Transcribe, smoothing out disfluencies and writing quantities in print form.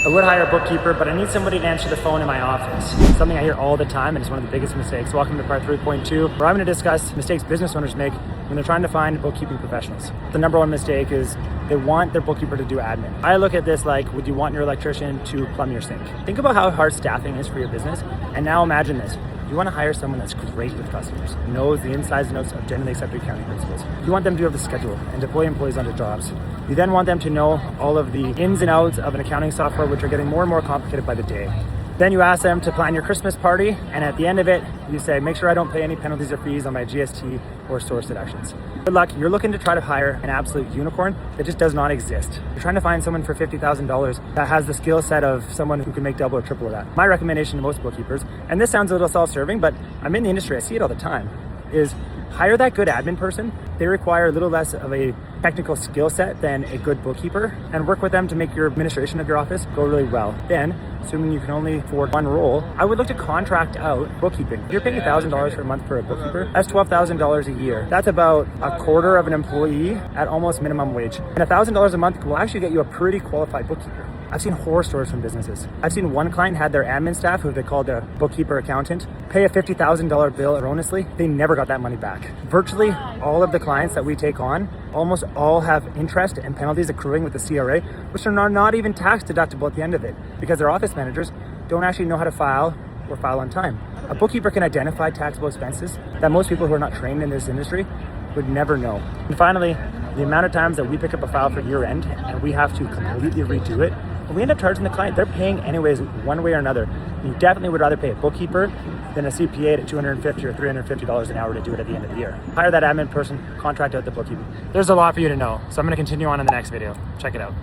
I would hire a bookkeeper, but I need somebody to answer the phone in my office. Something I hear all the time, and it's one of the biggest mistakes. Welcome to part 3.2, where I'm going to discuss mistakes business owners make when they're trying to find bookkeeping professionals. The number one mistake is they want their bookkeeper to do admin. I look at this like, would you want your electrician to plumb your sink? Think about how hard staffing is for your business, and now imagine this. You want to hire someone that's great with customers, knows the insides and outs of generally accepted accounting principles. You want them to be able to schedule and deploy employees onto jobs. You then want them to know all of the ins and outs of an accounting software, which are getting more and more complicated by the day. Then you ask them to plan your Christmas party, and at the end of it, you say, make sure I don't pay any penalties or fees on my GST or source deductions. Good luck. You're looking to try to hire an absolute unicorn that just does not exist. You're trying to find someone for $50,000 that has the skill set of someone who can make double or triple of that. My recommendation to most bookkeepers, and this sounds a little self-serving, but I'm in the industry, I see it all the time, is hire that good admin person. They require a little less of a technical skill set than a good bookkeeper, and work with them to make your administration of your office go really well. Then, assuming you can only afford one role, I would look to contract out bookkeeping. If you're paying $1,000 per month for a bookkeeper, that's $12,000 a year. That's about a quarter of an employee at almost minimum wage. And $1,000 a month will actually get you a pretty qualified bookkeeper. I've seen horror stories from businesses. I've seen one client had their admin staff, who they called a bookkeeper accountant, pay a $50,000 bill erroneously. They never got that money back. Virtually all of the clients that we take on, almost all have interest and penalties accruing with the CRA, which are not even tax deductible at the end of it, because their office managers don't actually know how to file or file on time. A bookkeeper can identify taxable expenses that most people who are not trained in this industry would never know. And finally, the amount of times that we pick up a file for year end and we have to completely redo it, and we end up charging the client. They're paying anyways, one way or another. You definitely would rather pay a bookkeeper than a CPA at $250 or $350 an hour to do it at the end of the year. Hire that admin person, contract out the bookkeeping. There's a lot for you to know, so I'm going to continue on in the next video. Check it out.